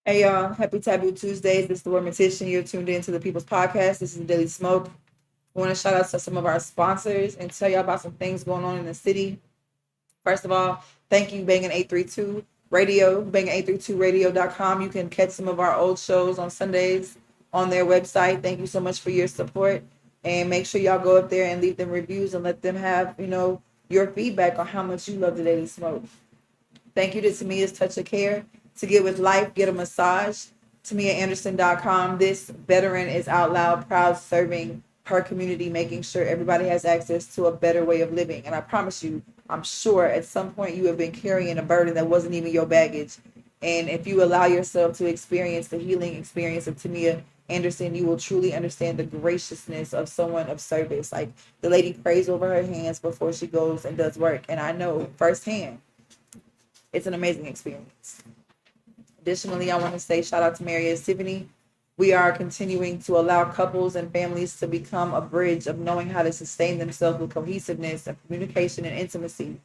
Hey y'all, happy Taboo Tuesdays. This is the Word Mortician. You're tuned in to the People's Podcast. This is the Daily Smoke. I want to shout out to some of our sponsors and tell y'all about some things going on in the city. First of all, thank you, Bangin' 832 Radio, bangin832radio.com. You can catch some of our old shows on Sundays on their website. Thank you so much for your support. And make sure y'all go up there and leave them reviews and let them have, your feedback on how much you love the Daily Smoke. Thank you to Tamia's Touch of Care. To get with life, get a massage. TamiaAnderson.com. This veteran is out loud, proud, serving her community, making sure everybody has access to a better way of living. And I promise you, I'm sure at some point you have been carrying a burden that wasn't even your baggage. And if you allow yourself to experience the healing experience of Tamia Anderson, you will truly understand the graciousness of someone of service. Like, the lady prays over her hands before she goes and does work. And I know firsthand, it's an amazing experience. Additionally, I want to say shout out to Mary and Tiffany. We are continuing to allow couples and families to become a bridge of knowing how to sustain themselves with cohesiveness and communication and intimacy.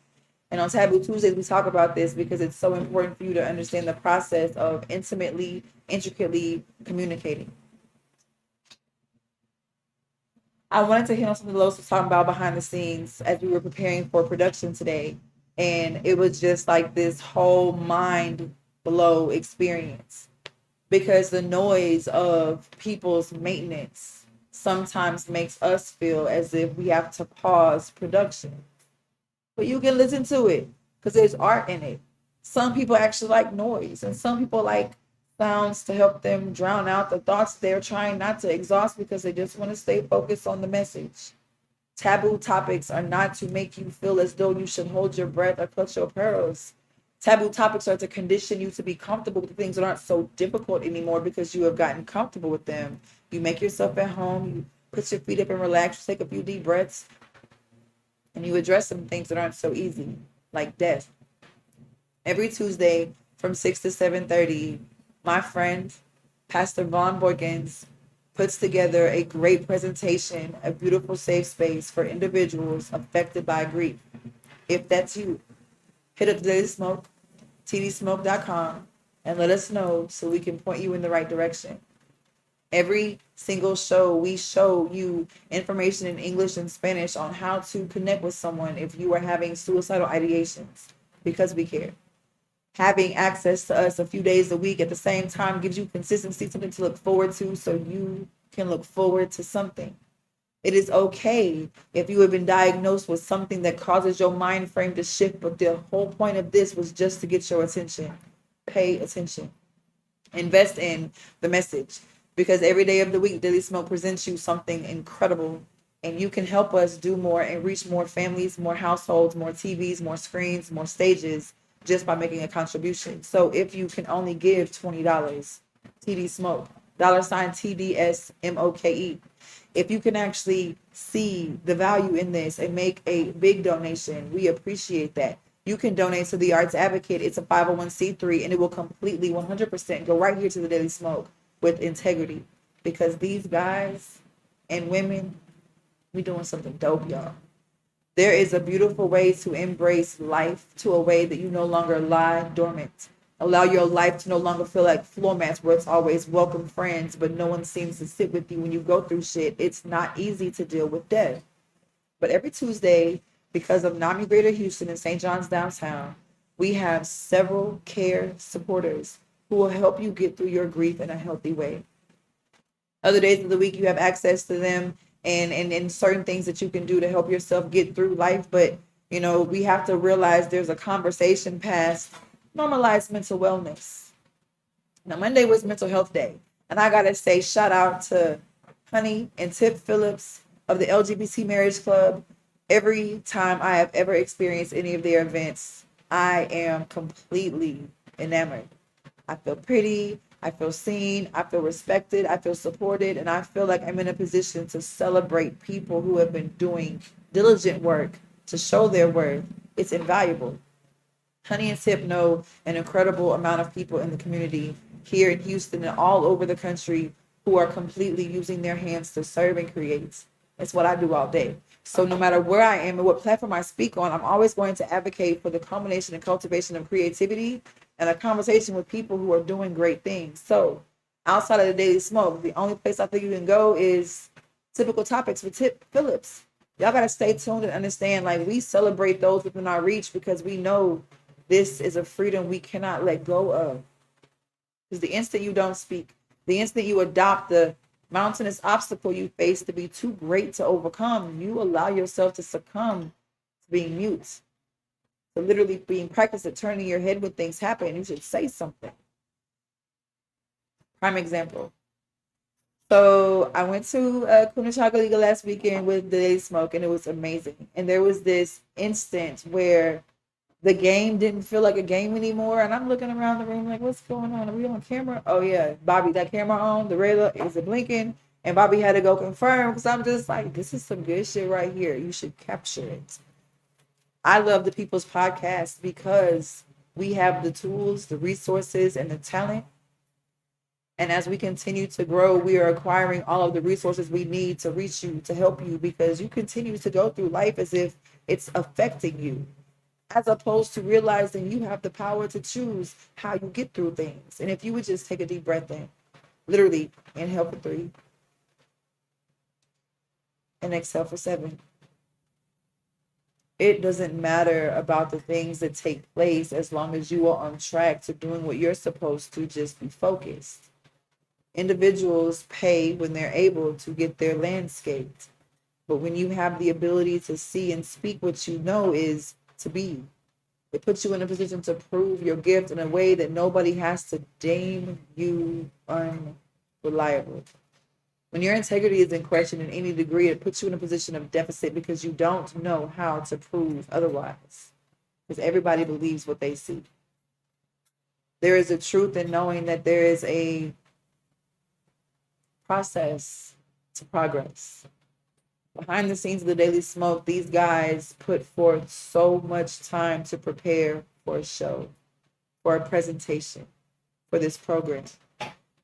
And on Taboo Tuesdays, we talk about this because it's so important for you to understand the process of intimately, intricately communicating. I wanted to hit on something Lois was talking about behind the scenes as we were preparing for production today. And it was just like this whole mind blow experience, because the noise of people's maintenance sometimes makes us feel as if we have to pause production. But you can listen to it because there's art in it. Some people actually like noise, and some people like sounds to help them drown out the thoughts they're trying not to exhaust because they just want to stay focused on the message. Taboo topics are not to make you feel as though you should hold your breath or clutch your pearls. Taboo topics are to condition you to be comfortable with things that aren't so difficult anymore because you have gotten comfortable with them. You make yourself at home, you put your feet up and relax, you take a few deep breaths, and you address some things that aren't so easy, like death. Every Tuesday from 6 to 7:30, my friend, Pastor Vaughn Boykins, puts together a great presentation, a beautiful safe space for individuals affected by grief. If that's you, hit up the Daily Smoke, tdsmoke.com, and let us know so we can point you in the right direction. Every single show, we show you information in English and Spanish on how to connect with someone if you are having suicidal ideations, because we care. Having access to us a few days a week at the same time gives you consistency, something to look forward to, so you can look forward to something. It is okay if you have been diagnosed with something that causes your mind frame to shift, but the whole point of this was just to get your attention. Pay attention. Invest in the message, because every day of the week, Daily Smoke presents you something incredible, and you can help us do more and reach more families, more households, more TVs, more screens, more stages, just by making a contribution. So if you can only give $20, TD Smoke, $TDSMOKE. If you can actually see the value in this and make a big donation, we appreciate that. You can donate to the Arts Advocate. It's a 501c3, and it will completely 100% go right here to the Daily Smoke with integrity, because these guys and women, we doing something dope, y'all. There is a beautiful way to embrace life, to a way that you no longer lie dormant. Allow your life to no longer feel like floor mats where it's always welcome friends, but no one seems to sit with you when you go through shit. It's not easy to deal with death. But every Tuesday, because of NAMI Greater Houston and St. John's Downtown, we have several care supporters who will help you get through your grief in a healthy way. Other days of the week, you have access to them and certain things that you can do to help yourself get through life. But, we have to realize there's a conversation past normalized mental wellness. Now, Monday was Mental Health Day. And I got to say, shout out to Honey and Tip Phillips of the LGBT Marriage Club. Every time I have ever experienced any of their events, I am completely enamored. I feel pretty, I feel seen, I feel respected, I feel supported, and I feel like I'm in a position to celebrate people who have been doing diligent work to show their worth. It's invaluable. Honey and Tip know an incredible amount of people in the community here in Houston and all over the country who are completely using their hands to serve and create. It's what I do all day. So no matter where I am and what platform I speak on, I'm always going to advocate for the culmination and cultivation of creativity and a conversation with people who are doing great things. So outside of the Daily Smoke, the only place I think you can go is Typical Topics with Tip Phillips. Y'all gotta stay tuned and understand, like, we celebrate those within our reach because we know this is a freedom we cannot let go of. Because the instant you don't speak, the instant you adopt the mountainous obstacle you face to be too great to overcome, you allow yourself to succumb to being mute, to literally being practiced at turning your head when things happen. You should say something. Prime example. So I went to Kunachaka Liga last weekend with the Daily Smoke, and it was amazing. And there was this instant where the game didn't feel like a game anymore. And I'm looking around the room like, what's going on? Are we on camera? Oh, yeah. Bobby, that camera on. The red is it blinking? And Bobby had to go confirm because I'm just like, this is some good shit right here. You should capture it. I love the People's Podcast because we have the tools, the resources, and the talent. And as we continue to grow, we are acquiring all of the resources we need to reach you, to help you, because you continue to go through life as if it's affecting you, as opposed to realizing you have the power to choose how you get through things. And if you would just take a deep breath in, literally inhale for 3 and exhale for 7. It doesn't matter about the things that take place as long as you are on track to doing what you're supposed to. Just be focused. Individuals pay when they're able to get their landscaped. But when you have the ability to see and speak what you know is to be, it puts you in a position to prove your gift in a way that nobody has to deem you unreliable. When your integrity is in question in any degree, it puts you in a position of deficit because you don't know how to prove otherwise. Because everybody believes what they see. There is a truth in knowing that there is a process to progress. Behind the scenes of the Daily Smoke, these guys put forth so much time to prepare for a show, for a presentation, for this program.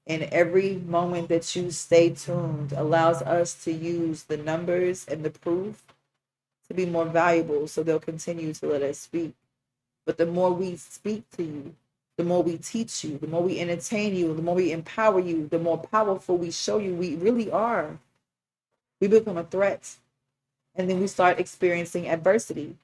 And every moment that you stay tuned allows us to use the numbers and the proof to be more valuable, so they'll continue to let us speak. But the more we speak to you, the more we teach you, the more we entertain you, the more we empower you, the more powerful we show you we really are. We become a threat. And then we start experiencing adversity,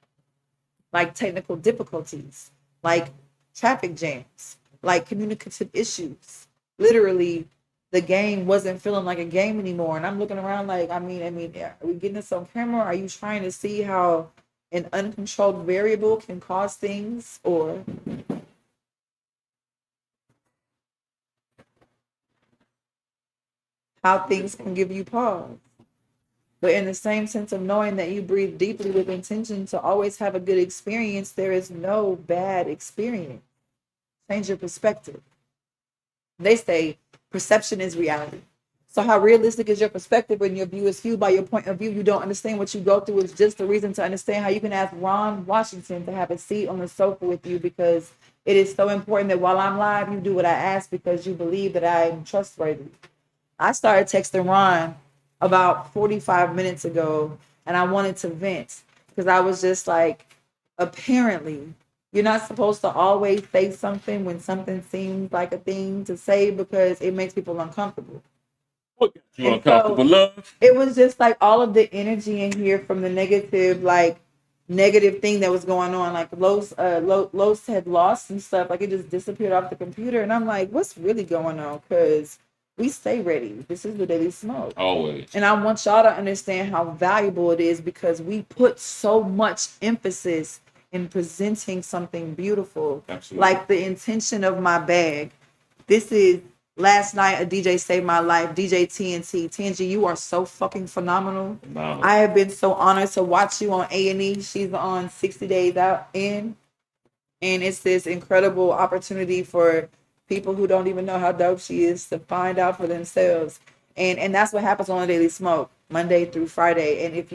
like technical difficulties, like traffic jams, like communicative issues. Literally, the game wasn't feeling like a game anymore. And I'm looking around like, I mean, are we getting this on camera? Are you trying to see how an uncontrolled variable can cause things, or how things can give you pause? But in the same sense of knowing that you breathe deeply with intention to always have a good experience, there is no bad experience. Change your perspective. They say perception is reality. So how realistic is your perspective when your view is skewed by your point of view? You don't understand what you go through. Is just a reason to understand how you can ask Ron Washington to have a seat on the sofa with you, because it is so important that while I'm live, you do what I ask because you believe that I am trustworthy. I started texting Ron about 45 minutes ago, and I wanted to vent because I was just like, apparently, you're not supposed to always say something when something seems like a thing to say because it makes people uncomfortable. What got you uncomfortable, love? It was just like all of the energy in here from the negative thing that was going on. Like Los had lost and stuff. Like it just disappeared off the computer. And I'm like, what's really going on? Because we stay ready. This is the Daily Smoke. Always. And I want y'all to understand how valuable it is because we put so much emphasis in presenting something beautiful. Absolutely. Like the intention of my bag. This is last night a DJ saved my life, DJ TNT. TNG, you are so fucking phenomenal. Wow. I have been so honored to watch you on A&E. She's on 60 Days Out In. And it's this incredible opportunity for people who don't even know how dope she is to find out for themselves. And that's what happens on the Daily Smoke, Monday through Friday. And if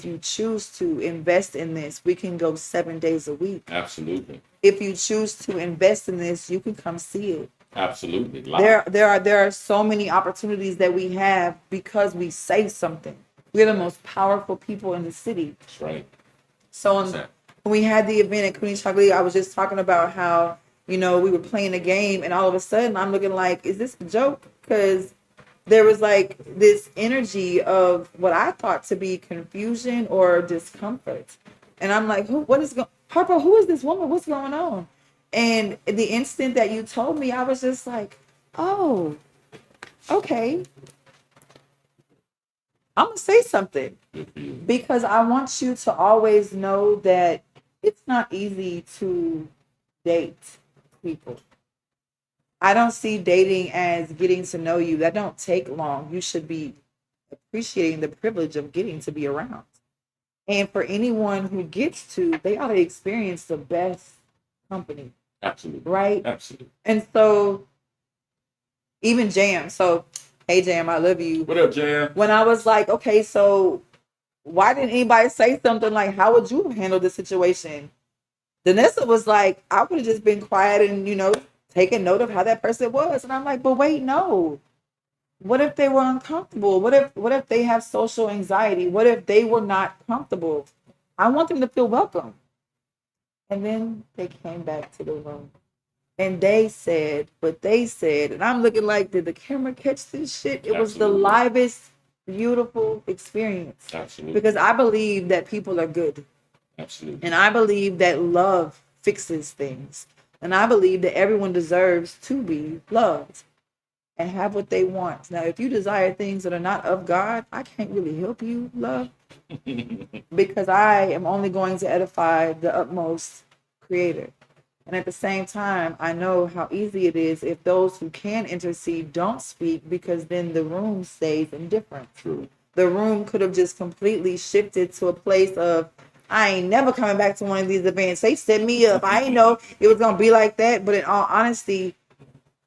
you choose to invest in this, we can go 7 days a week. Absolutely. If you choose to invest in this, you can come see it. Absolutely. There are so many opportunities that we have because we say something. We're the most powerful people in the city. That's right. So when we had the event at Queens Chocolate, I was just talking about how we were playing a game, and all of a sudden I'm looking like, is this a joke? Because there was like this energy of what I thought to be confusion or discomfort. And I'm like, Harpo, who is this woman? What's going on? And the instant that you told me, I was just like, oh, okay. I'm going to say something because I want you to always know that it's not easy to date people. I don't see dating as getting to know you. That don't take long. You should be appreciating the privilege of getting to be around. And for anyone who gets to, they ought to experience the best company. Absolutely. Right? Absolutely. And so, even Jam. So, hey, Jam, I love you. What up, Jam? When I was like, okay, so why didn't anybody say something like, how would you have handled the situation? Danessa was like, I would have just been quiet and, taking note of how that person was. And I'm like, but wait, no. What if they were uncomfortable? What if they have social anxiety? What if they were not comfortable? I want them to feel welcome. And then they came back to the room. And they said what they said. And I'm looking like, did the camera catch this shit? It was the livest, beautiful experience. Absolutely. Because I believe that people are good. Absolutely. And I believe that love fixes things. And I believe that everyone deserves to be loved and have what they want. Now, if you desire things that are not of God, I can't really help you, love, because I am only going to edify the utmost creator. And at the same time, I know how easy it is if those who can intercede don't speak, because then the room stays indifferent. True. The room could have just completely shifted to a place of, I ain't never coming back to one of these events. They set me up. I ain't know it was going to be like that. But in all honesty,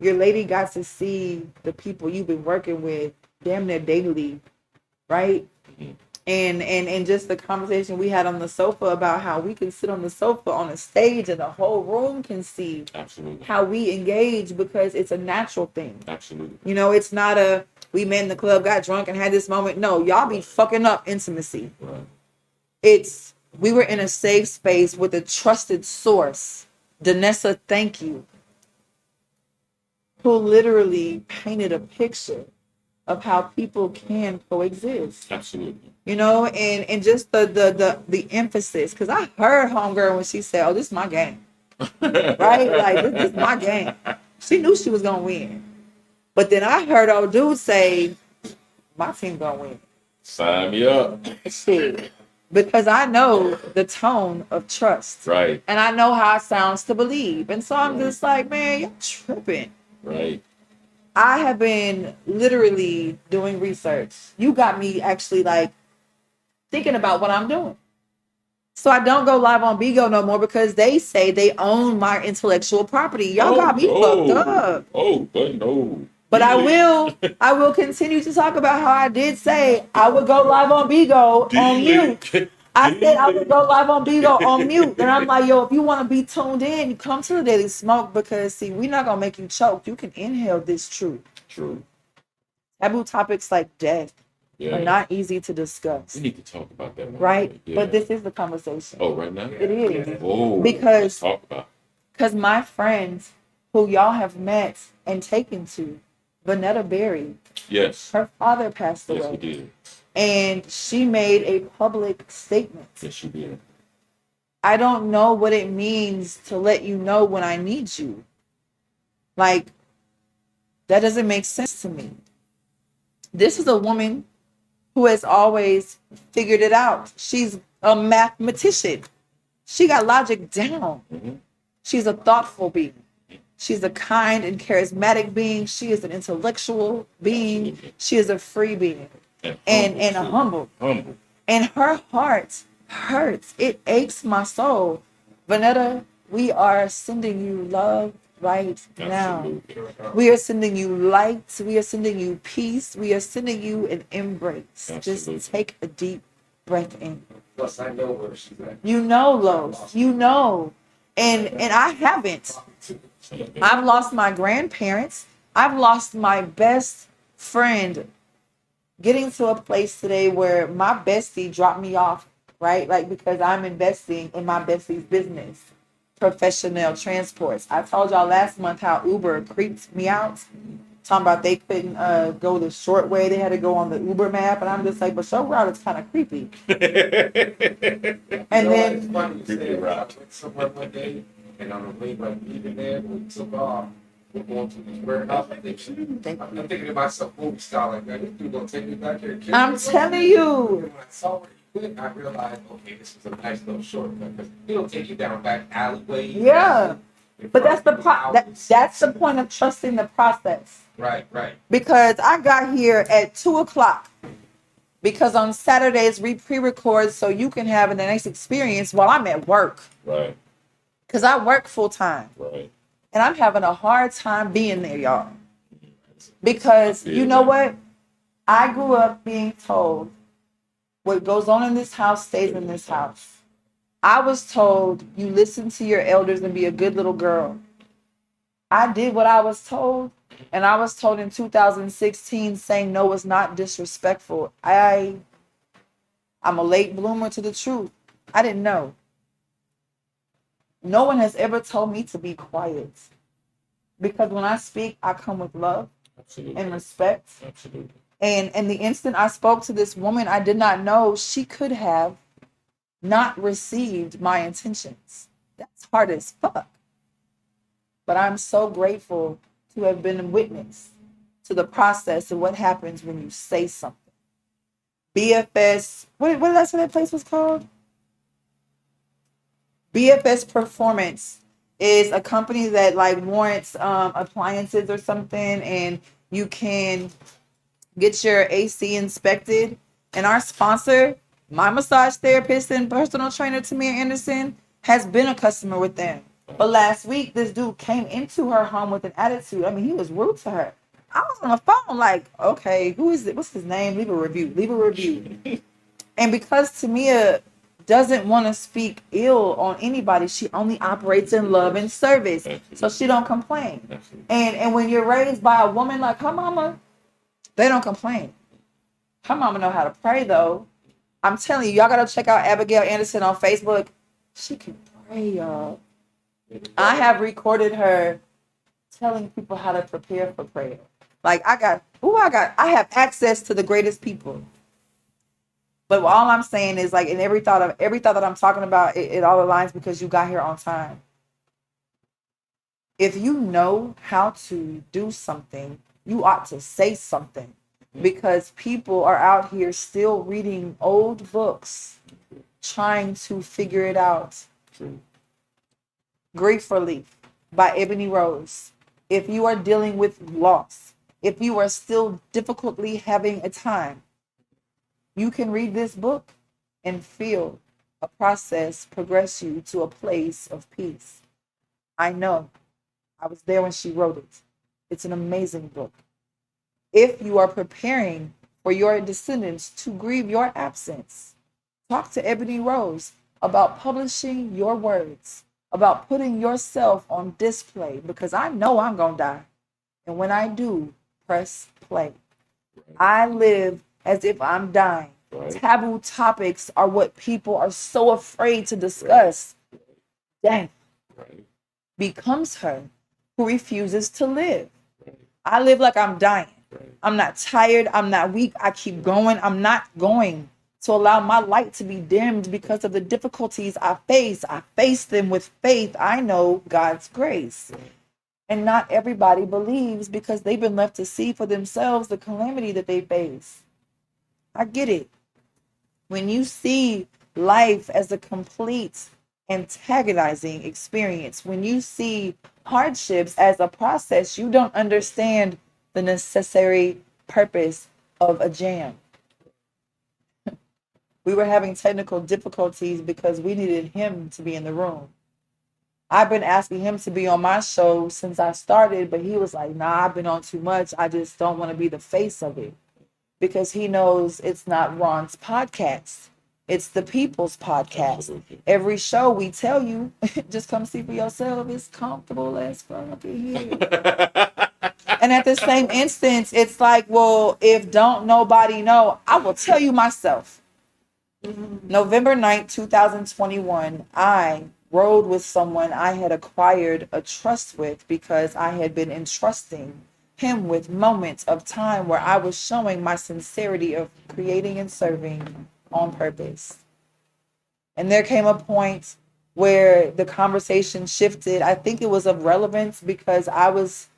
your lady got to see the people you've been working with damn near daily, right? Mm-hmm. And just the conversation we had on the sofa about how we can sit on the sofa on a stage and the whole room can see Absolutely how we engage, because it's a natural thing. Absolutely. It's not a, we met in the club, got drunk and had this moment. No, y'all be fucking up intimacy. Right. It's, we were in a safe space with a trusted source. Danessa, thank you. Who literally painted a picture of how people can coexist. Absolutely. And just the emphasis, because I heard homegirl when she said, "Oh, this is my game," right? Like this is my game. She knew she was gonna win, but then I heard old dude say, "My team gonna win." Sign me up. Shit. Because I know the tone of trust, right? And I know how it sounds to believe, and so I'm just like, man, you're tripping. Right. I have been literally doing research. You got me actually like thinking about what I'm doing. So I don't go live on Bigo no more because they say they own my intellectual property. Y'all got me fucked up. Oh, but no. But I will continue to talk about how I did say I would go live on Bigo on mute. I said I would go live on Bigo on mute. And I'm like, yo, if you want to be tuned in, you come to the Daily Smoke, because see, we're not gonna make you choke. You can inhale this truth. True. Taboo topics like death are not easy to discuss. We need to talk about that, right? Yeah. But this is the conversation. Oh, right now? It is. Oh, because let's talk about it. Because my friends who y'all have met and taken to, Vanetta Berry. Yes. Her father passed away. Yes, he did. And she made a public statement. Yes, she did. I don't know what it means to let you know when I need you. Like, that doesn't make sense to me. This is a woman who has always figured it out. She's a mathematician. She got logic down. Mm-hmm. She's a thoughtful being. She's a kind and charismatic being. She is an intellectual being. Absolutely. She is a free being. And humble. And her heart hurts. It aches my soul. Vanetta, we are sending you love right now. We are sending you light. We are sending you peace. We are sending you an embrace. Absolutely. Just take a deep breath in. Plus, I know where she's at. You know, Los. You know. And I haven't. I've lost my grandparents. I've lost my best friend. Getting to a place today where my bestie dropped me off, right? Like, because I'm investing in my bestie's business. professional transports. I told y'all last month how Uber creeped me out. Talking about they couldn't go the short way. They had to go on the Uber map. And I'm just like, but your route is kind of creepy. And then It's funny you Creepy said I route. went somewhere one day and on the way like leaving there, we took off. We're going to this warehouse. I'm thinking to myself, movie style like that. This dude gonna take me back here. And kill I'm me? telling you. And when I saw where he went, I realized, okay, this is a nice little shortcut because he'll take you down back alleyways. Yeah. in But front that's the of people's houses. that's the point of trusting the process. Right. Because I got here at 2:00. Because on Saturdays we pre-record so you can have a nice experience while I'm at work. Right, Because I work full time. right. And I'm having a hard time being there, y'all. Because you know what? I grew up being told what goes on in this house stays in this house. I was told you listen to your elders and be a good little girl. I did what I was told. And I was told in 2016 saying no is not disrespectful. I'm a late bloomer to the truth. I didn't know. No one has ever told me to be quiet. Because when I speak, I come with love Absolutely. and respect. Absolutely. And the instant I spoke to this woman, I did not know she could have not received my intentions. That's hard as fuck. But I'm so grateful to have been a witness to the process of what happens when you say something. BFS, what did I say that place was called? BFS Performance is a company that like warrants appliances or something, and you can get your AC inspected. And our sponsor, my massage therapist and personal trainer Tamir Anderson, has been a customer with them. But last week, this dude came into her home with an attitude. I mean, he was rude to her. I was on the phone like, okay, who is it? What's his name? Leave a review. Leave a review. And because Tamia doesn't want to speak ill on anybody, she only operates in love and service. So she don't complain. Absolutely. And when you're raised by a woman like her mama, they don't complain. Her mama know how to pray though. I'm telling you, y'all gotta check out Abigail Anderson on Facebook. She can pray, y'all. I have recorded her telling people how to prepare for prayer. Like I have access to the greatest people. But all I'm saying is like in every thought that I'm talking about, it all aligns because you got here on time. If you know how to do something, you ought to say something, because people are out here still reading old books, trying to figure it out. True. Grief Relief by Ebony Rose. If you are dealing with loss, if you are still difficultly having a time, you can read this book and feel a process progress you to a place of peace. I know. I was there when she wrote it. It's an amazing book. If you are preparing for your descendants to grieve your absence, talk to Ebony Rose about publishing your words, about putting yourself on display, because I know I'm going to die. And when I do, press play. I live as if I'm dying. Right. Taboo topics are what people are so afraid to discuss. Dang. Right. Becomes her who refuses to live. Right. I live like I'm dying. Right. I'm not tired. I'm not weak. I keep going. I'm not going to allow my light to be dimmed because of the difficulties I face. I face them with faith. I know God's grace. Right. And not everybody believes because they've been left to see for themselves the calamity that they face. I get it. When you see life as a complete antagonizing experience, when you see hardships as a process, you don't understand the necessary purpose of a jam. We were having technical difficulties because we needed him to be in the room. I've been asking him to be on my show since I started, but he was like, nah, I've been on too much. I just don't want to be the face of it, because he knows it's not Ron's podcast. It's the people's podcast. Absolutely. Every show we tell you, just come see for yourself. It's comfortable as fuck in here. And at the same instance, it's like, well, if don't nobody know, I will tell you myself. November 9th, 2021, I rode with someone I had acquired a trust with because I had been entrusting him with moments of time where I was showing my sincerity of creating and serving on purpose. And there came a point where the conversation shifted. I think it was of relevance because I was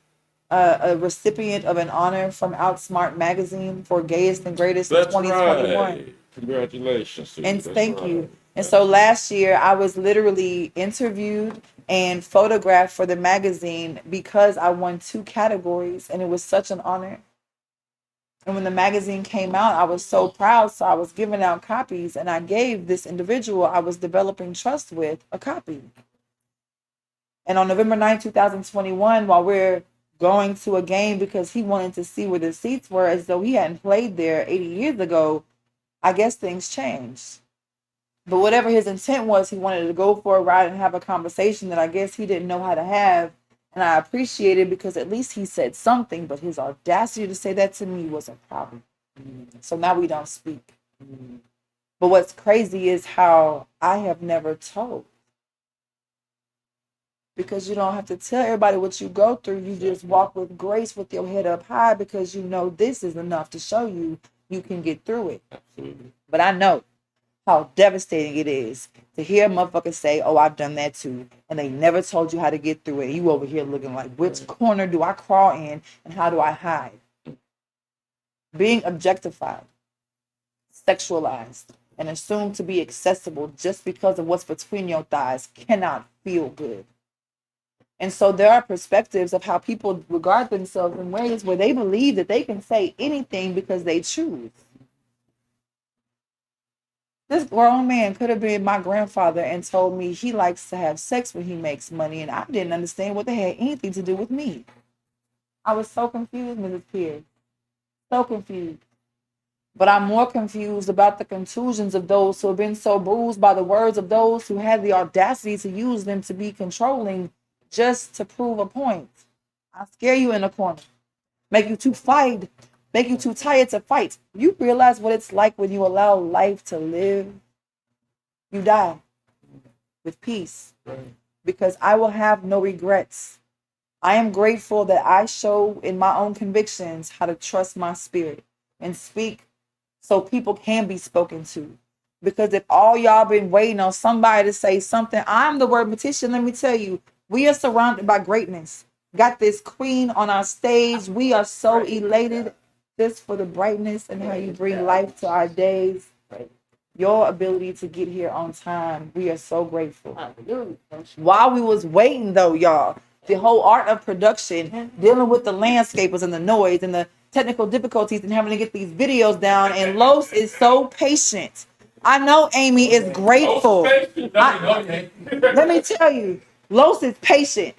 a recipient of an honor from Outsmart magazine for gayest and greatest in That's 2021. right. Congratulations to you. And That's thank right. you. And so last year I was literally interviewed and photographed for the magazine because I won 2 categories, and it was such an honor. And when the magazine came out, I was so proud. So I was giving out copies, and I gave this individual I was developing trust with a copy. And on November 9th, 2021, while we're going to a game because he wanted to see where the seats were as though he hadn't played there 80 years ago, I guess things changed. But whatever his intent was, he wanted to go for a ride and have a conversation that I guess he didn't know how to have. And I appreciate it because at least he said something, but his audacity to say that to me was a problem. So now we don't speak. But what's crazy is how I have never told. Because you don't have to tell everybody what you go through. You just walk with grace with your head up high because you know this is enough to show you you can get through it. Absolutely. But I know how devastating it is to hear a motherfucker say, oh, I've done that too. And they never told you how to get through it. You over here looking like, which corner do I crawl in and how do I hide? Being objectified, sexualized, and assumed to be accessible just because of what's between your thighs cannot feel good. And so there are perspectives of how people regard themselves in ways where they believe that they can say anything because they choose. This grown man could have been my grandfather and told me he likes to have sex when he makes money, and I didn't understand what they had anything to do with me. I was so confused, Mrs. Pierce. So confused. But I'm more confused about the contusions of those who have been so bruised by the words of those who had the audacity to use them to be controlling just to prove a point. I scare you in a corner. Make you too tired to fight. You realize what it's like when you allow life to live? You die with peace because I will have no regrets. I am grateful that I show in my own convictions how to trust my spirit and speak so people can be spoken to. Because if all y'all been waiting on somebody to say something, I'm the word petition. Let me tell you, we are surrounded by greatness. Got this queen on our stage. We are so elated just for the brightness and how you bring life to our days. Your ability to get here on time. We are so grateful. While we was waiting though, y'all, the whole art of production, dealing with the landscapers and the noise and the technical difficulties and having to get these videos down. And Los is so patient. I know Amy is grateful. Let me tell you, Los is patient.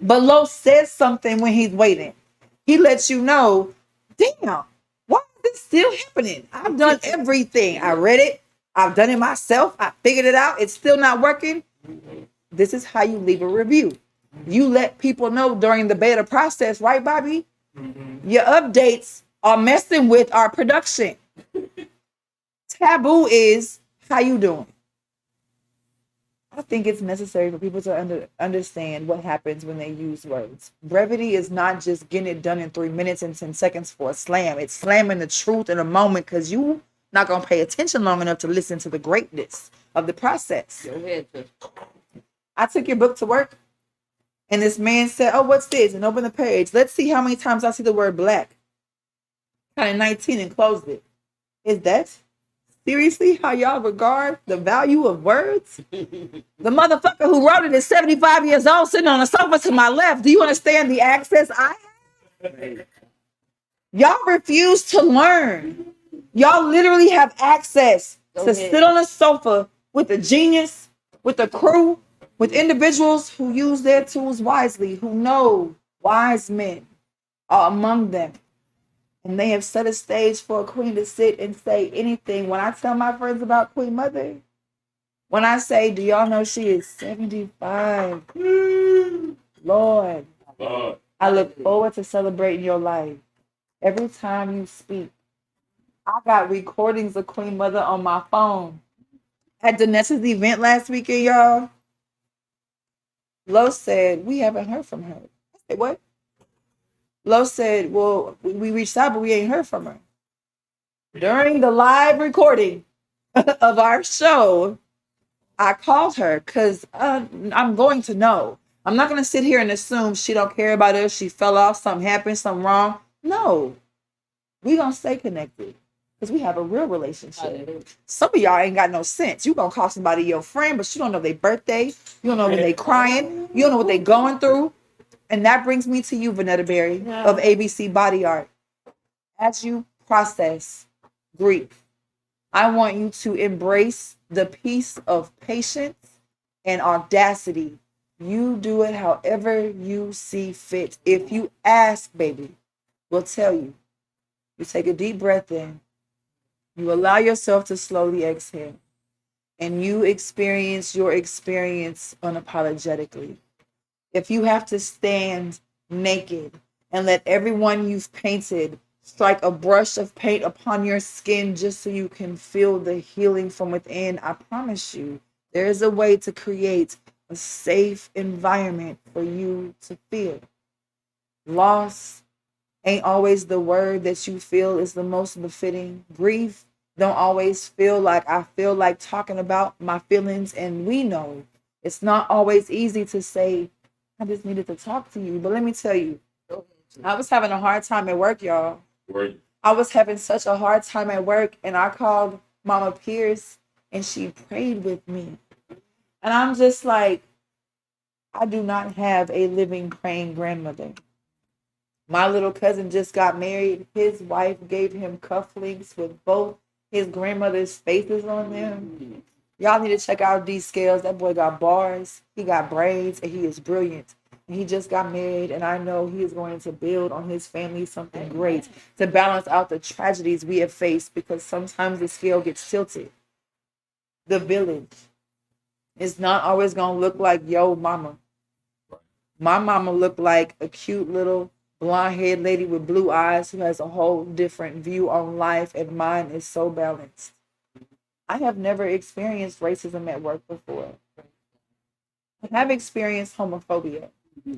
But Los says something when he's waiting. He lets you know, damn, why is this still happening? I've done everything. I read it. I've done it myself. I figured it out. It's still not working. This is how you leave a review. You let people know during the beta process, right, Bobby? Your updates are messing with our production. Taboo is, how you doing? I think it's necessary for people to understand what happens when they use words. Brevity is not just getting it done in 3 minutes and 10 seconds for a slam. It's slamming the truth in a moment because you not going to pay attention long enough to listen to the greatness of the process. Go ahead. I took your book to work and this man said, oh, what's this? And opened the page. Let's see how many times I see the word black. Kind of 19 and closed it. Is that seriously how y'all regard the value of words? The motherfucker who wrote it is 75 years old sitting on a sofa to my left. Do you understand the access I have? Y'all refuse to learn. Y'all literally have access to sit on a sofa with a genius, with a crew, with individuals who use their tools wisely, who know wise men are among them. And they have set a stage for a queen to sit and say anything. When I tell my friends about Queen Mother, when I say, do y'all know she is 75? Lord, I look forward to celebrating your life. Every time you speak, I got recordings of Queen Mother on my phone. At Danessa's event last weekend, y'all, Lo said, we haven't heard from her. I said, what? Lo said, well, we reached out, but we ain't heard from her. During the live recording of our show, I called her because I'm going to know. I'm not going to sit here and assume she don't care about us. She fell off, something happened, something wrong. No, we going to stay connected because we have a real relationship. Some of y'all ain't got no sense. You going to call somebody your friend, but you don't know their birthday. You don't know when they crying. You don't know what they going through. And that brings me to you, Vanetta Berry of ABC Body Art. As you process grief, I want you to embrace the piece of patience and audacity. You do it however you see fit. If you ask, baby, we'll tell you. You take a deep breath in. You allow yourself to slowly exhale. And you experience your experience unapologetically. If you have to stand naked and let everyone you've painted strike a brush of paint upon your skin just so you can feel the healing from within, I promise you, there is a way to create a safe environment for you to feel. Loss ain't always the word that you feel is the most befitting. Grief don't always feel like I feel like talking about my feelings, and we know it's not always easy to say I just needed to talk to you. But let me tell you, I was having a hard time at work, y'all. Right. I was having such a hard time at work, and I called Mama Pierce and she prayed with me. And I'm just like, I do not have a living praying grandmother. My little cousin just got married. His wife gave him cufflinks with both his grandmother's faces on them. Y'all need to check out these scales. That boy got bars, he got braids, and he is brilliant. And he just got married, and I know he is going to build on his family something great to balance out the tragedies we have faced, because sometimes the scale gets tilted. The village is not always going to look like yo mama. My mama looked like a cute little blonde haired lady with blue eyes who has a whole different view on life, and mine is so balanced. I have never experienced racism at work before. I have experienced homophobia,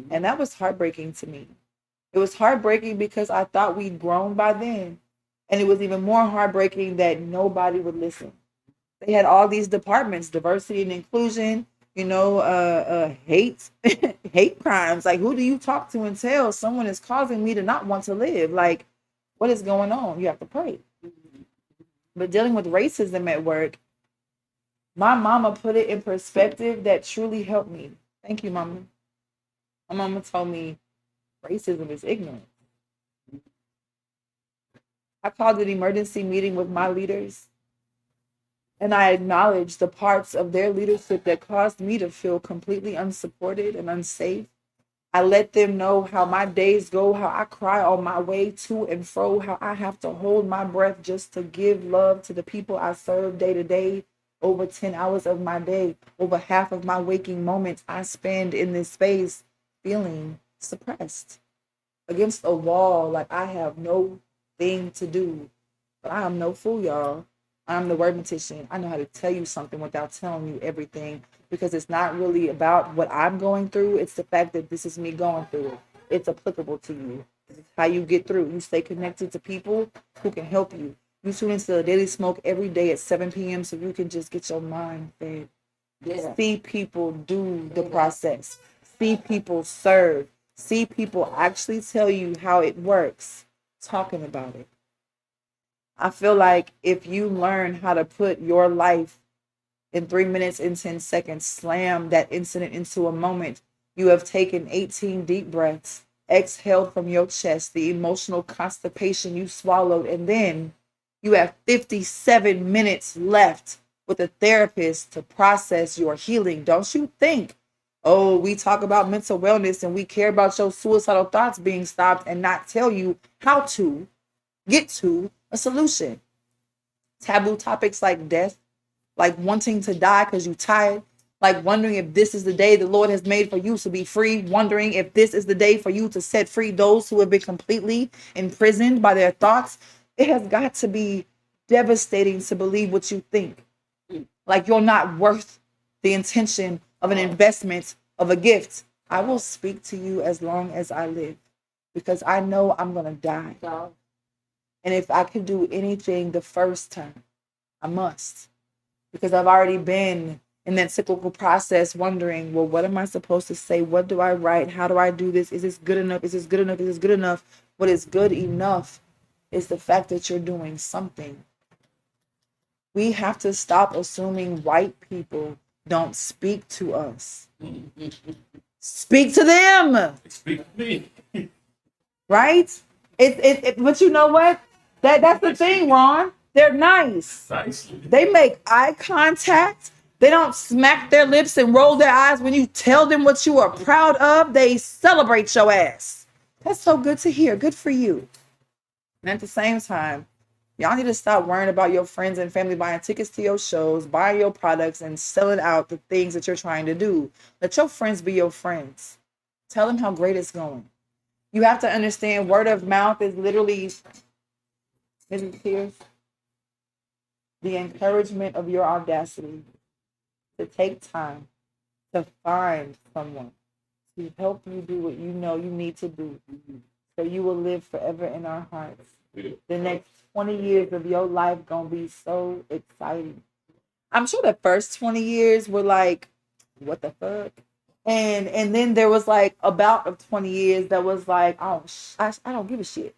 and that was heartbreaking to me. It was heartbreaking because I thought we'd grown by then, and it was even more heartbreaking that nobody would listen. They had all these departments, diversity and inclusion, hate, hate crimes. Like, who do you talk to and tell someone is causing me to not want to live? Like, what is going on? You have to pray. But dealing with racism at work, my mama put it in perspective that truly helped me. Thank you, mama. My mama told me racism is ignorant. I called an emergency meeting with my leaders, and I acknowledged the parts of their leadership that caused me to feel completely unsupported and unsafe. I let them know how my days go, how I cry on my way to and fro, how I have to hold my breath just to give love to the people I serve day to day. Over 10 hours of my day, over half of my waking moments, I spend in this space feeling suppressed against a wall, like I have no thing to do. But I am no fool, y'all. I'm the word mortician. I know how to tell you something without telling you everything, because it's not really about what I'm going through. It's the fact that this is me going through it. It's applicable to you. This is how you get through. You stay connected to people who can help you. You tune into the Daily Smoke every day at 7 p.m. so you can just get your mind fed. Yeah. See people do the process. See people serve. See people actually tell you how it works. Talking about it. I feel like if you learn how to put your life in 3 minutes and 10 seconds, slam that incident into a moment, you have taken 18 deep breaths, exhaled from your chest the emotional constipation you swallowed, and then you have 57 minutes left with a therapist to process your healing. Don't you think, oh, we talk about mental wellness and we care about your suicidal thoughts being stopped and not tell you how to get to a solution. Taboo topics like death, like wanting to die because you're tired, like wondering if this is the day the Lord has made for you to be free, wondering if this is the day for you to set free those who have been completely imprisoned by their thoughts. It has got to be devastating to believe what you think. Like you're not worth the intention of an investment of a gift. I will speak to you as long as I live because I know I'm going to die. And if I can do anything the first time, I must because I've already been in that cyclical process wondering, well, what am I supposed to say? What do I write? How do I do this? Is this good enough? Is this good enough? Is this good enough? What is good enough is the fact that you're doing something. We have to stop assuming white people don't speak to us. Speak to them. Speak to me. Right? But you know what? That's the thing, Ron. They're nice. Nicely. They make eye contact. They don't smack their lips and roll their eyes when you tell them what you are proud of. They celebrate your ass. That's so good to hear. Good for you. And at the same time, y'all need to stop worrying about your friends and family buying tickets to your shows, buying your products, and selling out the things that you're trying to do. Let your friends be your friends. Tell them how great it's going. You have to understand word of mouth is literally, Mrs. Pierce, the encouragement of your audacity to take time to find someone to help you do what you know you need to do. So you will live forever in our hearts. The next 20 years of your life gonna be so exciting. I'm sure the first 20 years were like, what the fuck? And then there was like about of 20 years that was like, oh, I don't give a shit.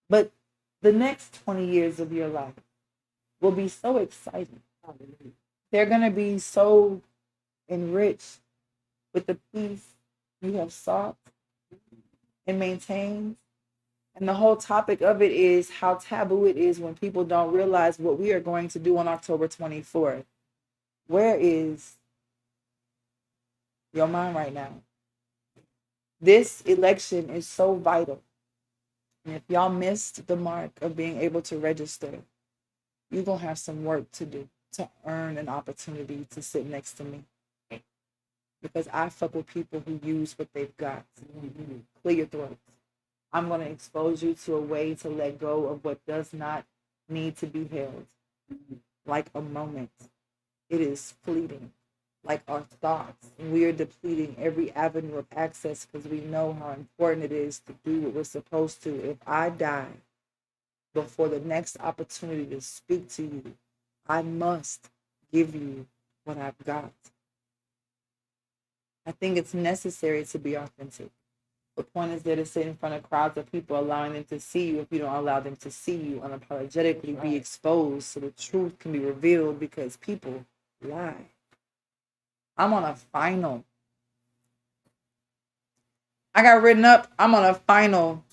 But the next 20 years of your life will be so exciting. They're going to be so enriched with the peace you have sought and maintained. And the whole topic of it is how taboo it is when people don't realize what we are going to do on October 24th. Where is your mind right now? This election is so vital. And if y'all missed the mark of being able to register, you're going to have some work to do to earn an opportunity to sit next to me. Because I fuck with people who use what they've got. Clear your throats. I'm going to expose you to a way to let go of what does not need to be held. Like a moment. It is fleeting. Like our thoughts. We are depleting every avenue of access because we know how important it is to do what we're supposed to. If I die before the next opportunity to speak to you, I must give you what I've got. I think it's necessary to be authentic. The point is there to sit in front of crowds of people, allowing them to see you. If you don't allow them to see you, unapologetically be exposed so the truth can be revealed because people lie. I'm on a final. I got written up. I'm on a final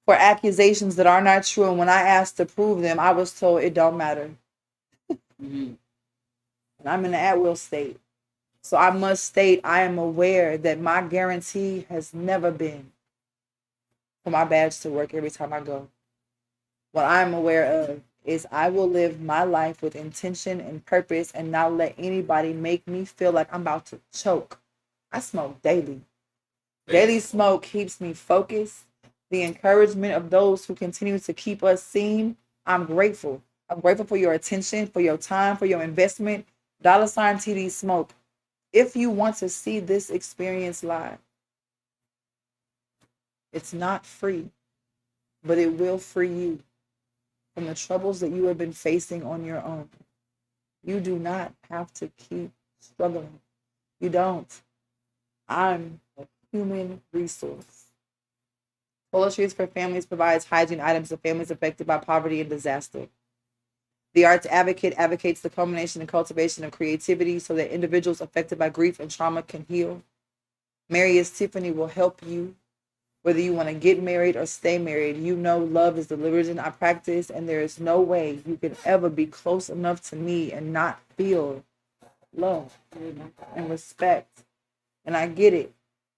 for accusations that are not true. And when I asked to prove them, I was told it don't matter. And I'm in the at-will state. So I must state I am aware that my guarantee has never been for my badge to work every time I go. What I'm aware of is I will live my life with intention and purpose and not let anybody make me feel like I'm about to choke. I smoke daily. Daily smoke keeps me focused. The encouragement of those who continue to keep us seen, I'm grateful. I'm grateful for your attention, for your time, for your investment. $TD smoke. If you want to see this experience live, it's not free, but it will free you from the troubles that you have been facing on your own. You do not have to keep struggling. You don't. I'm a human resource. Toiletries for Families provides hygiene items to families affected by poverty and disaster. The Arts Advocate advocates the culmination and cultivation of creativity so that individuals affected by grief and trauma can heal. Marius Tiffany will help you. Whether you want to get married or stay married, you know love is the religion I practice, and there is no way you can ever be close enough to me and not feel love and respect. And I get it.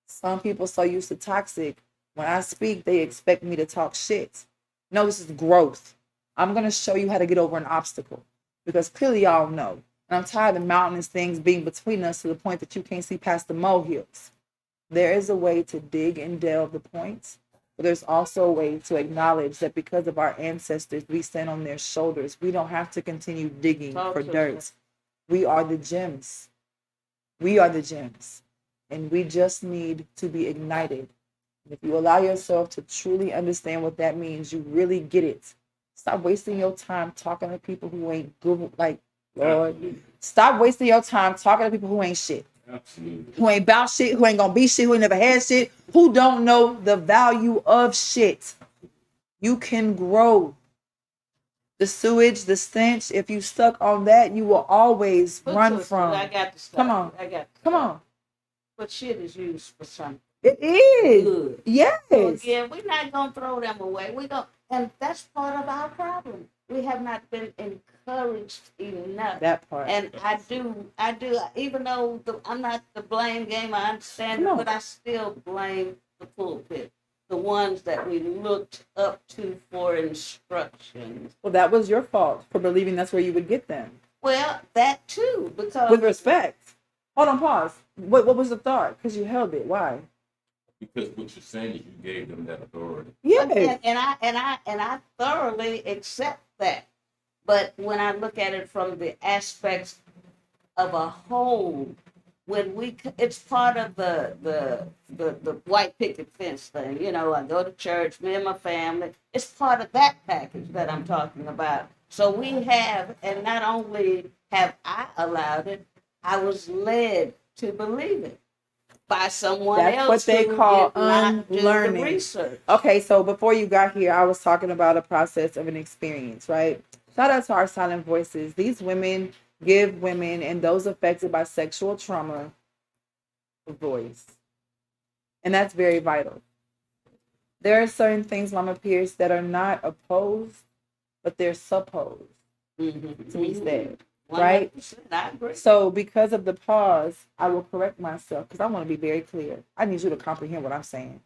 Some people so used to toxic. When I speak, they expect me to talk shit. No, this is growth. I'm going to show you how to get over an obstacle because clearly y'all know. And I'm tired of mountainous things being between us to the point that you can't see past the molehills. There is a way to dig and delve the points, but there's also a way to acknowledge that because of our ancestors, we stand on their shoulders. We don't have to continue digging for dirt. We are the gems. We are the gems. And we just need to be ignited. If you allow yourself to truly understand what that means, you really get it. Stop wasting your time talking to people who ain't good. Like, Lord, stop wasting your time talking to people who ain't shit. Absolutely. Who ain't about shit, who ain't gonna be shit, who ain't never had shit, who don't know the value of shit. You can grow. The sewage, the stench, if you stuck on that, you will always run from. I got to stop. Come on. I got to Come stop. on. But shit is used for something. It is. Good. Yes. So again, we're not gonna throw them away. And that's part of our problem. We have not been encouraged enough. That part. And I do, even though I'm not the blame game, I understand Come it, on. but I still blame the pulpit. The ones that we looked up to for instructions. Well, that was your fault for believing that's where you would get them. Well, that too, because With respect. Hold on, pause. What was the thought? Because you held it. Why? Because what you're saying is you gave them that authority. Yeah. and I thoroughly accept that. But when I look at it from the aspects of a whole, it's part of the white picket fence thing. You know, I go to church, me and my family. It's part of that package that I'm talking about. So we have, and not only have I allowed it, I was led to believe it by someone That's else what they who call did not do the unlearning. research. Okay, so before you got here, I was talking about a process of an experience, right? Shout out to our silent voices. These women give women and those affected by sexual trauma a voice. And that's very vital. There are certain things, Mama Pierce, that are not opposed, but they're supposed to be said. Right? 100%, I agree. So because of the pause, I will correct myself because I want to be very clear. I need you to comprehend what I'm saying.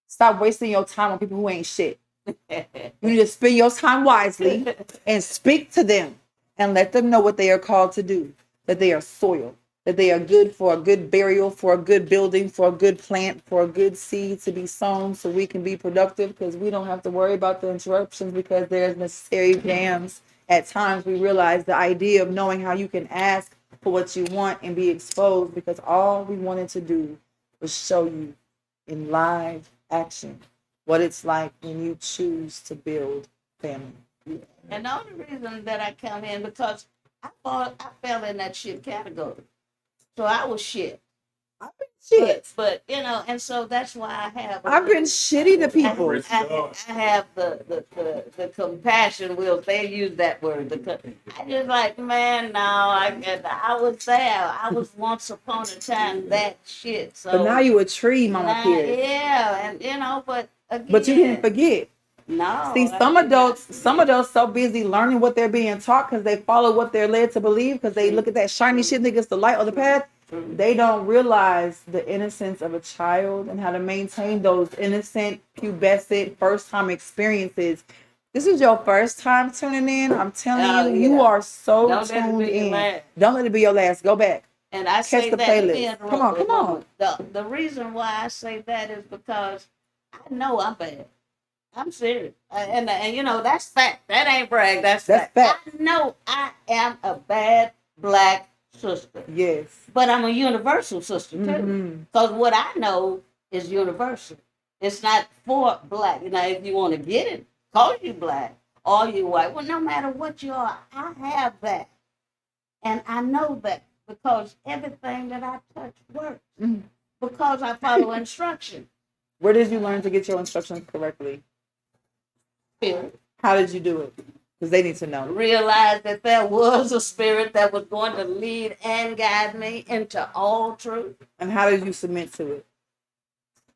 Stop wasting your time on people who ain't shit. You need to spend your time wisely and speak to them and let them know what they are called to do. That they are soil, that they are good for a good burial, for a good building, for a good plant, for a good seed to be sown so we can be productive because we don't have to worry about the interruptions because there's necessary jams. At times we realize the idea of knowing how you can ask for what you want and be exposed because all we wanted to do was show you in live action what it's like when you choose to build family. And the only reason that I come in because I fell in that shit category. So I was shit. I've been shit. But you know, and so that's why I have. I've been shitty to people. I have the compassion. Will they use that word? I just like, man, no, I was there. I was once upon a time that shit. So But now you a tree, Mama now, Pierce. yeah, and you know, but again, But you didn't forget. No. See, some adults so busy learning what they're being taught because they follow what they're led to believe because they look at that shiny shit, think it's the light of the path. They don't realize the innocence of a child and how to maintain those innocent, pubescent, first-time experiences. This is your first time tuning in. I'm telling you, you are so Don't tuned let it be in. your last. Don't let it be your last. Go back. And I Catch say the that. playlist. Come on, come on. The reason why I say that is because I know I'm bad. I'm serious, and you know that's fact. That ain't brag. That's fact. I know I am a bad black sister. Yes, but I'm a universal sister too. Because what I know is universal. It's not for black. You know, if you want to get it, call you black or you white. Well, no matter what you are, I have that, and I know that because everything that I touch works. Because I follow instruction. Where did you learn to get your instructions correctly? Spirit. How did you do it? Because they need to know. Realize that there was a spirit that was going to lead and guide me into all truth. And how did you submit to it?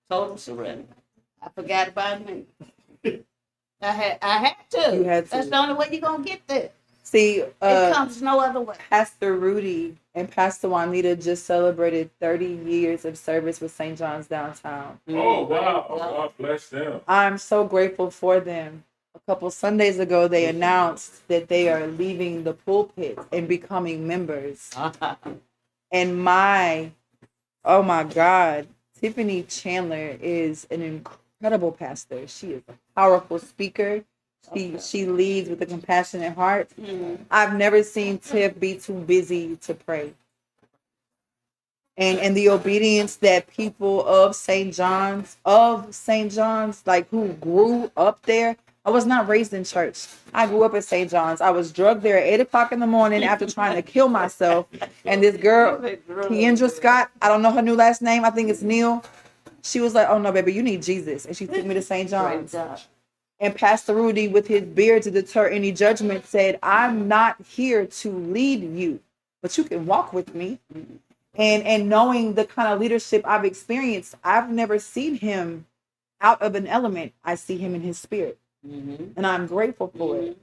Total surrender. I forgot about me. I had to. You had to. That's the only way you're gonna get there. See, it comes no other way. Pastor Rudy and Pastor Juanita just celebrated 30 years of service with St. John's downtown. Oh, wow. God bless them. I'm so grateful for them. A couple Sundays ago, they announced that they are leaving the pulpit and becoming members. And oh my God, Tiffany Chandler is an incredible pastor. She is a powerful speaker. She leads with a compassionate heart. I've never seen Tiff be too busy to pray. and the obedience that people of St. John's, like who grew up there. I was not raised in church. I grew up at St. John's. I was drugged there at 8 o'clock in the morning after trying to kill myself. And this girl, Kendra Scott, I don't know her new last name. I think it's Neil. She was like, "Oh no, baby, you need Jesus," and she took me to St. John's. And Pastor Rudy, with his beard to deter any judgment, said, "I'm not here to lead you, but you can walk with me." And knowing the kind of leadership I've experienced, I've never seen him out of an element. I see him in his spirit. And I'm grateful for it.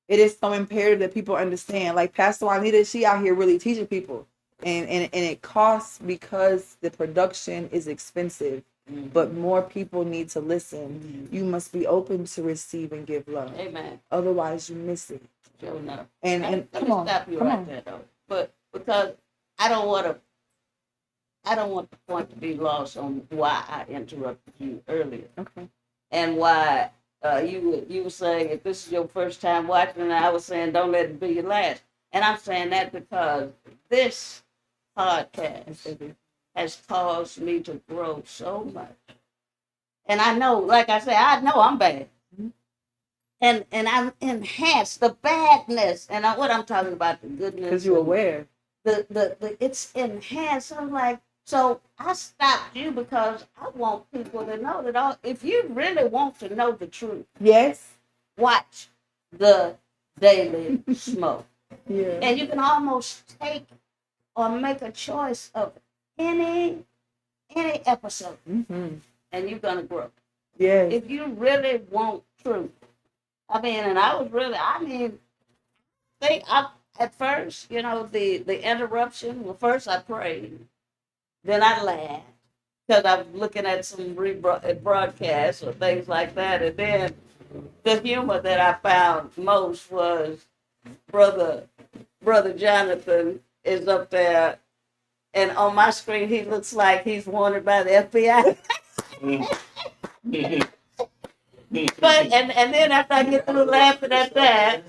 It is so imperative that people understand. Like Pastor Juanita, she out here really teaching people. And it costs because the production is expensive. But more people need to listen. You must be open to receive and give love. Amen. Otherwise you miss it. Sure enough. And Let me stop you right there though. But because I don't want the point to be lost on why I interrupted you earlier. Okay. And why you were saying if this is your first time watching, and I was saying don't let it be your last. And I'm saying that because this podcast has caused me to grow so much. And I know, like I said, I know I'm bad. And I'm enhanced the badness. And what I'm talking about, the goodness. Because you're aware. The it's enhanced. I'm like, so I stopped you because I want people to know that if you really want to know the truth, yes, watch the Daily Smoke. Yeah. And you can almost take or make a choice of any episode, and you're gonna grow. Yes. If you really want truth, I think at first, the interruption. Well, first I prayed, then I laughed because I was looking at some broadcasts or things like that, and then the humor that I found most was brother Jonathan is up there, and on my screen he looks like he's wanted by the FBI. But and then after I get through laughing at that,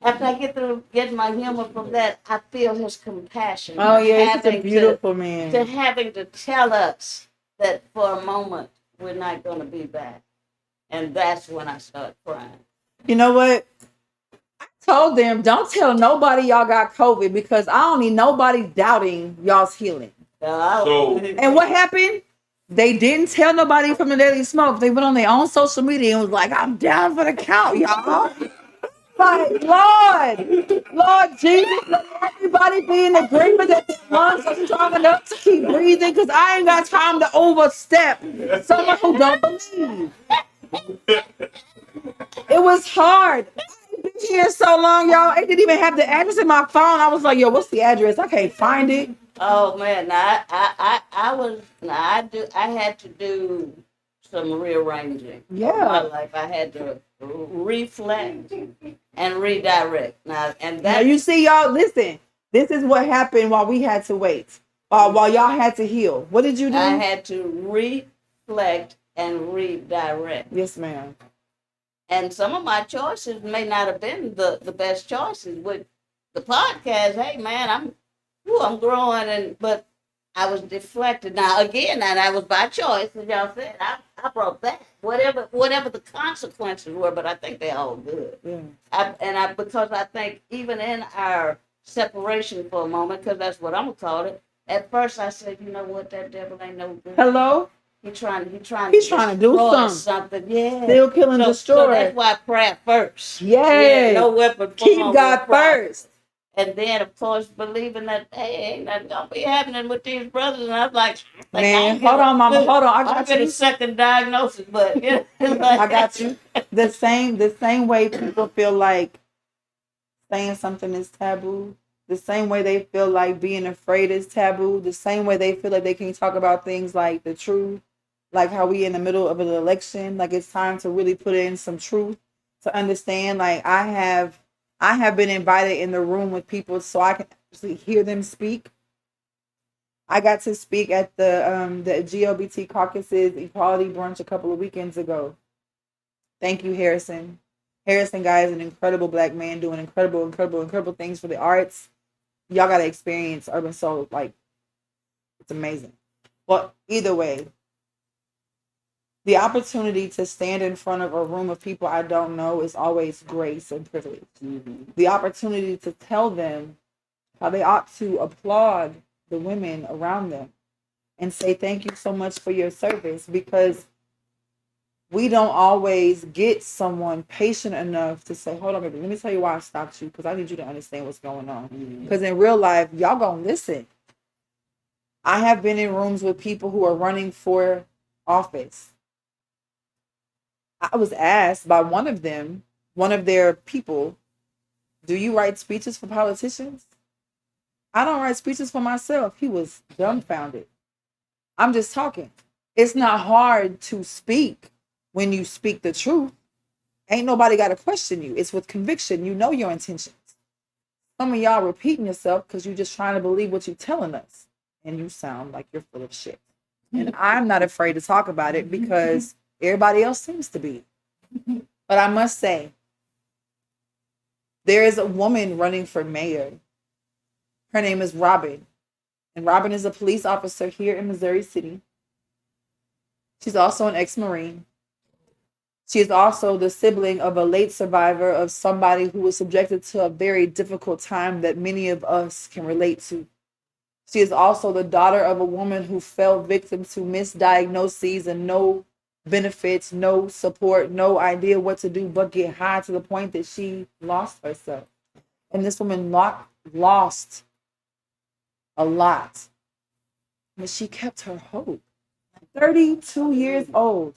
after I get through getting my humor from that, I feel his compassion. Oh yeah, he's a beautiful man. To having to tell us that for a moment we're not going to be back, and that's when I start crying. You know what? I told them don't tell nobody y'all got COVID because I don't need nobody doubting y'all's healing. And what happened? They didn't tell nobody from the Daily Smoke. They went on their own social media and was like, "I'm down for the count, y'all." Like, Lord Jesus, let everybody be in agreement that their lungs are strong enough to keep breathing because I ain't got time to overstep someone who don't believe. It was hard. I've been here so long, y'all. I didn't even have the address in my phone. I was like, "Yo, what's the address? I can't find it." Oh man, I had to do some rearranging. Yeah. Of my life. I had to reflect and redirect. Now you see, y'all, listen. This is what happened while we had to wait. While y'all had to heal. What did you do? I had to reflect and redirect. Yes, ma'am. And some of my choices may not have been the best choices. With the podcast, hey man, I'm growing, but I was deflected. Now again, and that was by choice, as y'all said. I brought back whatever the consequences were, but I think they're all good. Yeah. Because I think even in our separation for a moment, because that's what I'm gonna call it. At first, I said, you know what, that devil ain't no good. Hello. He's trying to do something. Yeah. Still kill and destroy. So that's why prayer first. Yes. Yeah, no weapon. Keep God first. And then, of course, believing that, hey, ain't nothing gonna be happening with these brothers. And I was like, man, hold on, mama, hold on. I got you. A second diagnosis, but I got you. The same way people feel like saying something is taboo. The same way they feel like being afraid is taboo. The same way they feel like they can't talk about things like the truth, like how we in the middle of an election. Like it's time to really put in some truth to understand. Like I have been invited in the room with people so I can actually hear them speak. I got to speak at the GLBT caucuses equality brunch a couple of weekends ago. Thank you, Harrison. Harrison, guy, is an incredible Black man doing incredible things for the arts. Y'all got to experience Urban Soul. Like, It's amazing. Well, either way, the opportunity to stand in front of a room of people I don't know is always grace and privilege. The opportunity to tell them how they ought to applaud the women around them and say thank you so much for your service, because we don't always get someone patient enough to say, hold on, baby, let me tell you why I stopped you, because I need you to understand what's going on. Because in real life, y'all gonna listen. I have been in rooms with people who are running for office. I was asked by one of them, one of their people, do you write speeches for politicians? I don't write speeches for myself. He was dumbfounded. I'm just talking. It's not hard to speak when you speak the truth. Ain't nobody got to question you. It's with conviction. You know your intentions. Some of y'all repeating yourself because you're just trying to believe what you're telling us. And you sound like you're full of shit. And I'm not afraid to talk about it because everybody else seems to be. But I must say, there is a woman running for mayor. Her name is Robin. And Robin is a police officer here in Missouri City. She's also an ex-Marine. She is also the sibling of a late survivor of somebody who was subjected to a very difficult time that many of us can relate to. She is also the daughter of a woman who fell victim to misdiagnoses and no benefits, no support, no idea what to do but get high, to the point that she lost herself. And this woman lost a lot, but she kept her hope. 32 years old.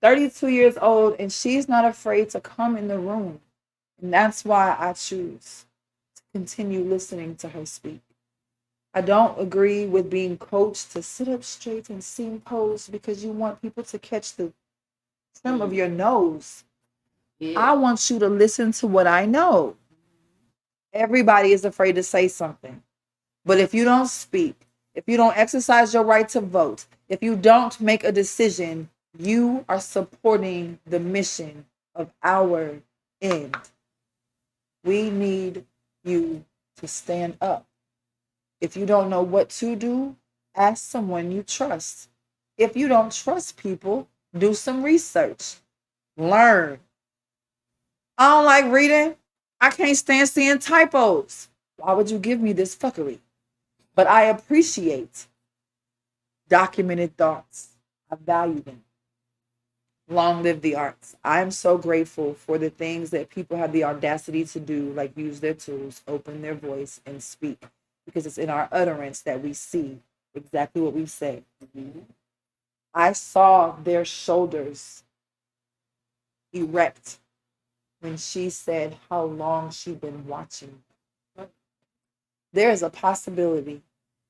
32 years old, and she's not afraid to come in the room. And that's why I choose to continue listening to her speak. I don't agree with being coached to sit up straight and sing pose because you want people to catch the trim of your nose. I want you to listen to what I know. Everybody is afraid to say something. But if you don't speak, if you don't exercise your right to vote, if you don't make a decision, you are supporting the mission of our end. We need you to stand up. If you don't know what to do, ask someone you trust. If you don't trust people, do some research. Learn. I don't like reading. I can't stand seeing typos. Why would you give me this fuckery? But I appreciate documented thoughts. I value them. Long live the arts. I'm so grateful for the things that people have the audacity to do, like use their tools, open their voice, and speak, because it's in our utterance that we see exactly what we say. I saw their shoulders erect when she said how long she'd been watching. There is a possibility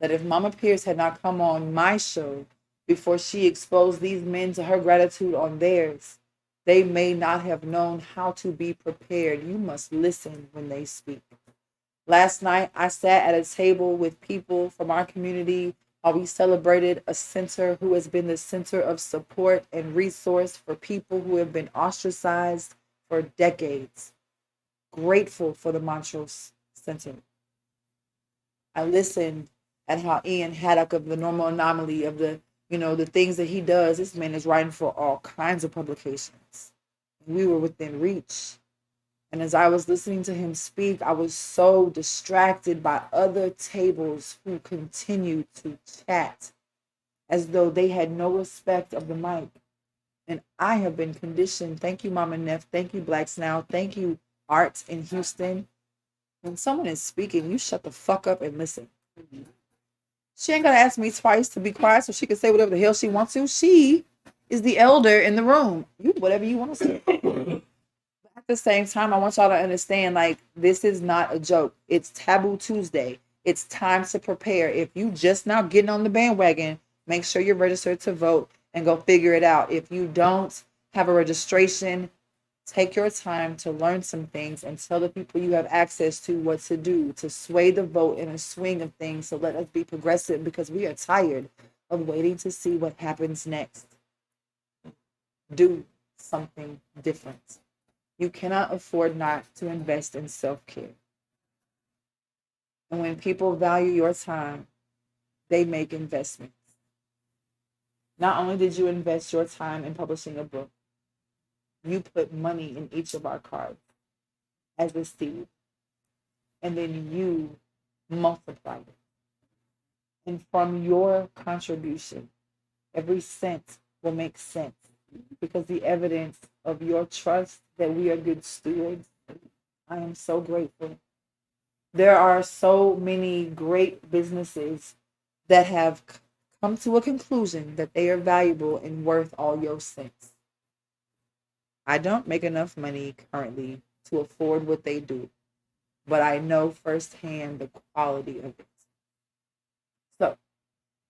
that if Mama Pierce had not come on my show before she exposed these men to her gratitude on theirs, they may not have known how to be prepared. You must listen when they speak. Last night, I sat at a table with people from our community while we celebrated a center who has been the center of support and resource for people who have been ostracized for decades. Grateful for the Montrose Center. I listened at how Ian Haddock of the Normal Anomaly, of the things that he does. This man is writing for all kinds of publications. We were within reach. And as I was listening to him speak, I was so distracted by other tables who continued to chat as though they had no respect of the mic. And I have been conditioned. Thank you, Mama Neff. Thank you, Blacks Now. Thank you, Arts in Houston. When someone is speaking, you shut the fuck up and listen. She ain't gonna ask me twice to be quiet so she can say whatever the hell she wants to. She is the elder in the room. You whatever you want to say. At the same time, I want y'all to understand, like, this is not a joke. It's Taboo Tuesday. It's time to prepare. If you just now getting on the bandwagon, make sure you're registered to vote and go figure it out. If you don't have a registration, take your time to learn some things and tell the people you have access to what to do to sway the vote in a swing of things. So let us be progressive, because we are tired of waiting to see what happens next. Do something different. You cannot afford not to invest in self-care. And when people value your time, they make investments. Not only did you invest your time in publishing a book, you put money in each of our cards as a seed, and then you multiply it. And from your contribution, every cent will make sense because the evidence of your trust that we are good stewards, I am so grateful. There are so many great businesses that have come to a conclusion that they are valuable and worth all your cents. I don't make enough money currently to afford what they do, but I know firsthand the quality of it. So,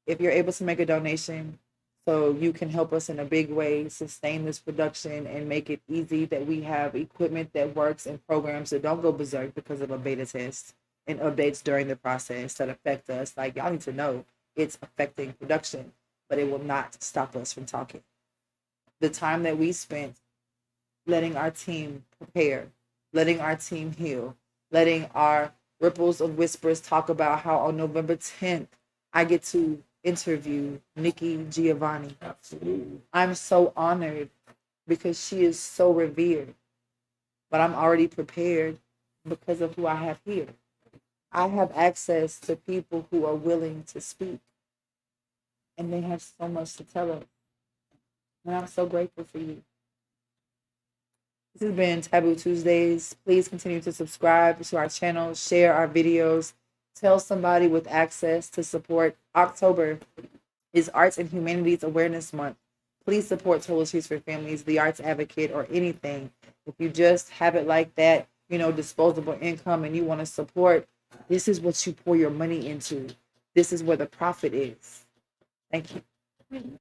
if you're able to make a donation so you can help us in a big way sustain this production and make it easy that we have equipment that works and programs that don't go berserk because of a beta test and updates during the process that affect us, like y'all need to know it's affecting production, but it will not stop us from talking. The time that we spent letting our team prepare, letting our team heal, letting our ripples of whispers talk about how on November 10th I get to interview Nikki Giovanni. Absolutely. I'm so honored because she is so revered, but I'm already prepared because of who I have here. I have access to people who are willing to speak, and they have so much to tell us. And I'm so grateful for you. This has been Taboo Tuesdays. Please continue to subscribe to our channel, share our videos, tell somebody with access to support. October is Arts and Humanities Awareness Month. Please support Toiletries for Families, the Arts Advocate, or anything. If you just have it like that, disposable income and you want to support, this is what you pour your money into. This is where the profit is. Thank you.